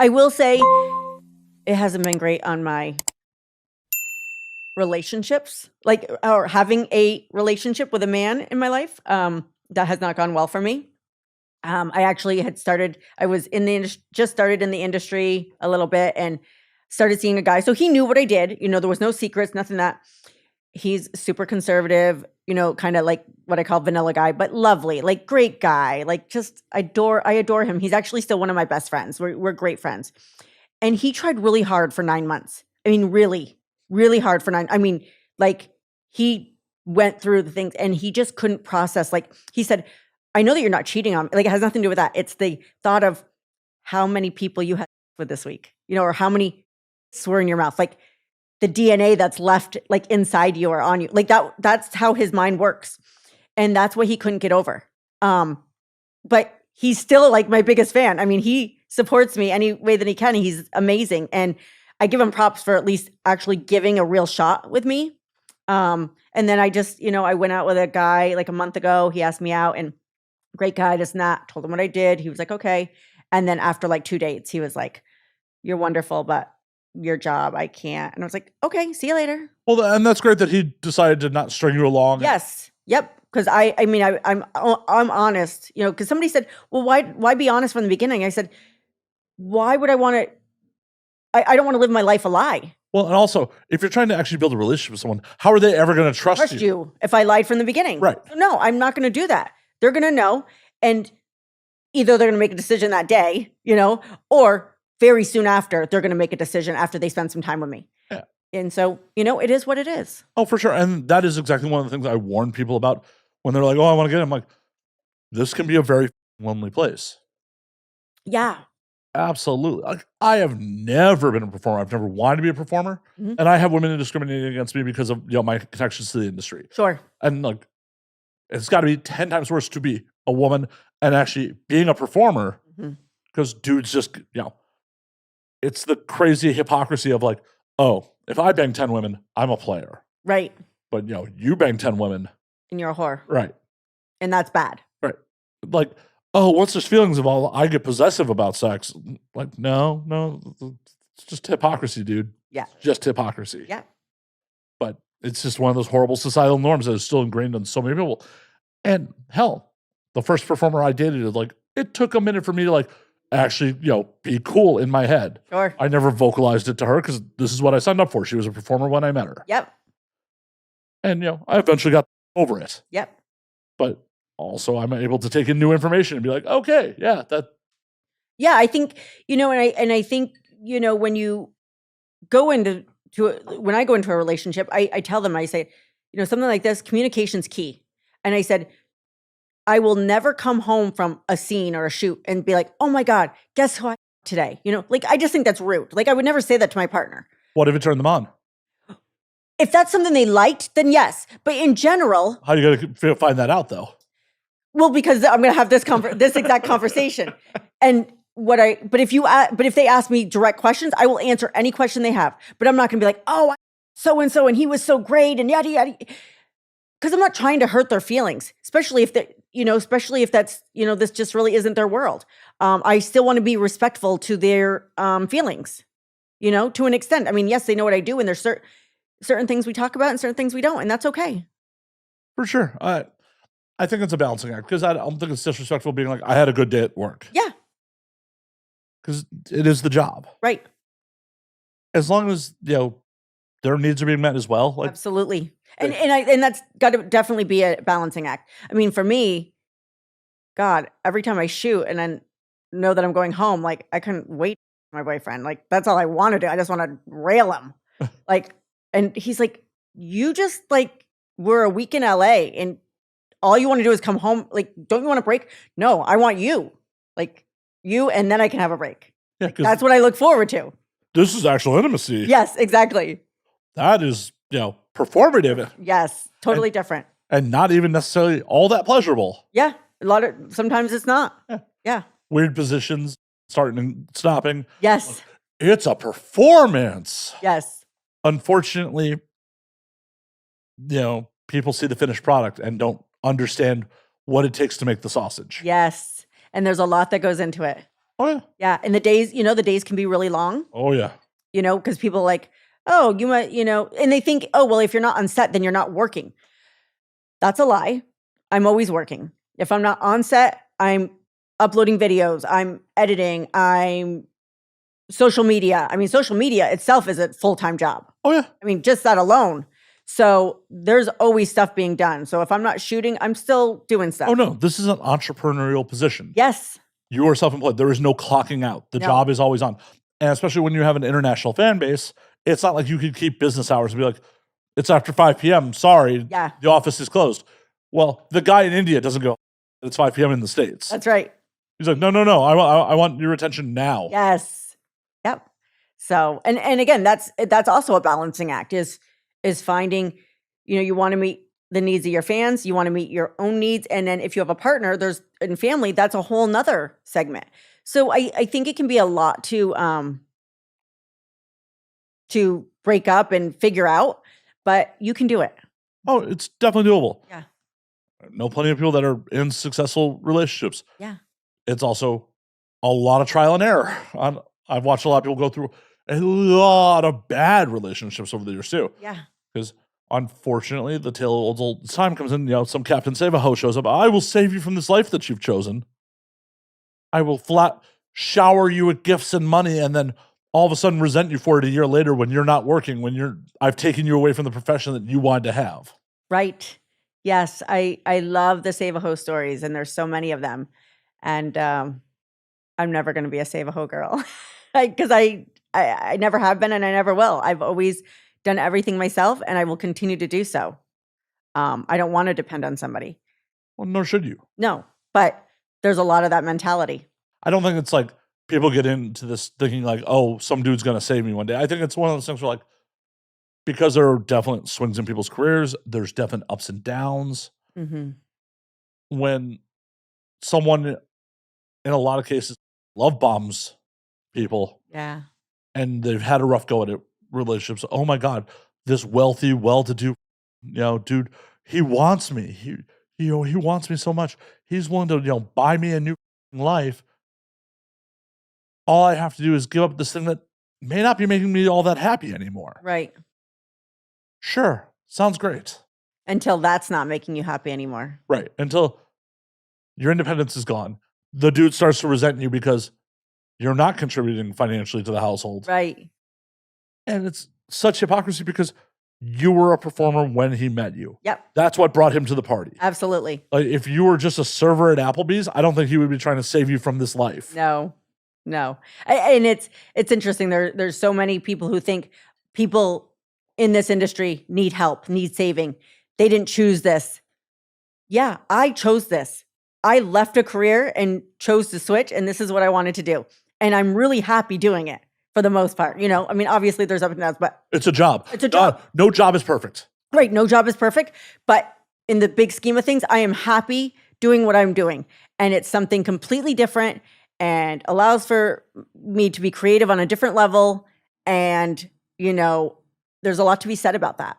I will say it hasn't been great on my relationships, like, or having a relationship with a man in my life. That has not gone well for me. I actually I was in the just started in the industry a little bit and started seeing a guy. So he knew what I did. There was no secrets, nothing that. He's super conservative, kind of like what I call vanilla guy, but lovely, like great guy, like just I adore him. He's actually still one of my best friends. We're great friends. And he tried really hard for 9 months. I mean, really, really hard for like he went through the things and he just couldn't process. Like he said, I know that you're not cheating on me. Like it has nothing to do with that. It's the thought of how many people you had with this week, or how many were in your mouth. Like the DNA that's left like inside you or on you. Like that's how his mind works. And that's what he couldn't get over. But he's still like my biggest fan. I mean, he supports me any way that he can. He's amazing. And I give him props for at least actually giving a real shot with me. And then I just, I went out with a guy like a month ago. He asked me out and great guy, this and that. Told him what I did. He was like, okay. And then after like 2 dates, he was like, you're wonderful, but your job, I can't. And I was like, okay, see you later. Well, and that's great that he decided to not string you along. Yes. Yep. Because I'm honest, because somebody said, well, why be honest from the beginning? I said, why would I want to, I don't want to live my life a lie. Well, and also, if you're trying to actually build a relationship with someone, how are they ever going to trust you if I lied from the beginning? Right. No, I'm not going to do that. They're going to know. And either they're going to make a decision that day, or very soon after, they're going to make a decision after they spend some time with me. Yeah. And so, it is what it is. Oh, for sure. And that is exactly one of the things I warn people about when they're like, oh, I want to get him. I'm like, this can be a very lonely place. Yeah. Absolutely. Like, I have never been a performer. I've never wanted to be a performer. Mm-hmm. And I have women discriminating against me because of my connections to the industry. Sure. And like, it's got to be 10 times worse to be a woman and actually being a performer because dudes just, it's the crazy hypocrisy of like, oh, if I bang 10 women, I'm a player. Right. But, you bang 10 women. And you're a whore. Right. And that's bad. Right. Like, oh, once there's feelings involved, I get possessive about sex. Like, no, it's just hypocrisy, dude. Yeah. It's just hypocrisy. Yeah. But it's just one of those horrible societal norms that is still ingrained in so many people. And hell, the first performer I dated, like, it took a minute for me to like actually, be cool in my head. Sure. I never vocalized it to her because this is what I signed up for. She was a performer when I met her. Yep. And, I eventually got over it. Yep. But also I'm able to take in new information and be like, okay, yeah, Yeah, I think, and I think, when you go when I go into a relationship, I tell them, I say, something like this, communication's key. And I said, I will never come home from a scene or a shoot and be like, oh my God, guess who I today? Like, I just think that's rude. Like, I would never say that to my partner. What if it turned them on? If that's something they liked, then yes. But in general. How are you going to find that out though? Well, because I'm going to have this exact conversation. And but if they ask me direct questions, I will answer any question they have. But I'm not going to be like, oh, so-and-so, and he was so great and yada, yada. Because I'm not trying to hurt their feelings, especially if that's, this just really isn't their world. I still want to be respectful to their feelings, to an extent. I mean, yes, they know what I do, and there's certain things we talk about and certain things we don't, and that's okay. For sure. I think it's a balancing act because I don't think it's disrespectful being like, I had a good day at work. Yeah. Because it is the job. Right. As long as, their needs are being met as well. Like, absolutely. And that's got to definitely be a balancing act. I mean, for me, God, every time I shoot and then know that I'm going home, like I couldn't wait for my boyfriend. Like that's all I want to do. I just want to rail him. Like, and he's like, you just like, we're a week in LA and all you want to do is come home. Like, don't you want a break? No, I want you. Like you, and then I can have a break. Yeah, like, that's what I look forward to. This is actual intimacy. Yes, exactly. That is, performative. Yes, totally different. And not even necessarily all that pleasurable. Yeah, sometimes it's not. Yeah. Weird positions, starting and stopping. Yes. It's a performance. Yes. Unfortunately, people see the finished product and don't understand what it takes to make the sausage. Yes. And there's a lot that goes into it. Oh yeah. Yeah. And the days, the days can be really long, Oh yeah. because people are like, oh, you might, and they think, oh, well, if you're not on set, then you're not working. That's a lie. I'm always working. If I'm not on set, I'm uploading videos, I'm editing, I'm social media. I mean, social media itself is a full-time job. Oh yeah. I mean, just that alone. So there's always stuff being done. So if I'm not shooting, I'm still doing stuff. Oh no, this is an entrepreneurial position. Yes. You are self-employed. There is no clocking out. The No. job is always on. And especially when you have an international fan base, it's not like you could keep business hours and be like, it's after 5 p.m. Sorry, Yeah. the office is closed. Well, the guy in India doesn't go, it's 5 p.m. in the States. That's right. He's like, no. I want your attention now. Yes. Yep. So, and again, that's also a balancing act is finding, you want to meet the needs of your fans, you want to meet your own needs. And then if you have a partner, in family, that's a whole nother segment. So I think it can be a lot to break up and figure out, but you can do it. Oh, it's definitely doable. Yeah. I know plenty of people that are in successful relationships. Yeah. It's also a lot of trial and error. I've watched a lot of people go through a lot of bad relationships over the years too. Yeah. Because unfortunately, the tale of old time comes in. Some Captain Save-A-Ho shows up. I will save you from this life that you've chosen. I will flat shower you with gifts and money, and then all of a sudden resent you for it a year later when you're not working. I've taken you away from the profession that you wanted to have. Right. Yes. I love the Save-A-Ho stories, and there's so many of them. And I'm never going to be a Save-A-Ho girl because I never have been, and I never will. I've always done everything myself, and I will continue to do so. I don't want to depend on somebody. Well, nor should you. No, but there's a lot of that mentality. I don't think it's like people get into this thinking like, oh, some dude's going to save me one day. I think it's one of those things where like, because there are definite swings in people's careers, there's definite ups and downs. Mm-hmm. When someone, in a lot of cases, love bombs people. Yeah. And they've had a rough go at it, relationships. Oh my God, this wealthy, well-to-do, dude, he wants me. He wants me so much. He's willing to, buy me a new life. All I have to do is give up this thing that may not be making me all that happy anymore. Right. Sure. Sounds great. Until that's not making you happy anymore. Right. Until your independence is gone. The dude starts to resent you because you're not contributing financially to the household. Right. And it's such hypocrisy because you were a performer when he met you. Yep. That's what brought him to the party. Absolutely. Like if you were just a server at Applebee's, I don't think he would be trying to save you from this life. No. And it's interesting. There's so many people who think people in this industry need help, need saving. They didn't choose this. Yeah, I chose this. I left a career and chose to switch, and this is what I wanted to do. And I'm really happy doing it for the most part. I mean, obviously there's ups and downs, but it's a job. It's a job. No job is perfect. Right. No job is perfect. But in the big scheme of things, I am happy doing what I'm doing. And it's something completely different and allows for me to be creative on a different level. And, there's a lot to be said about that.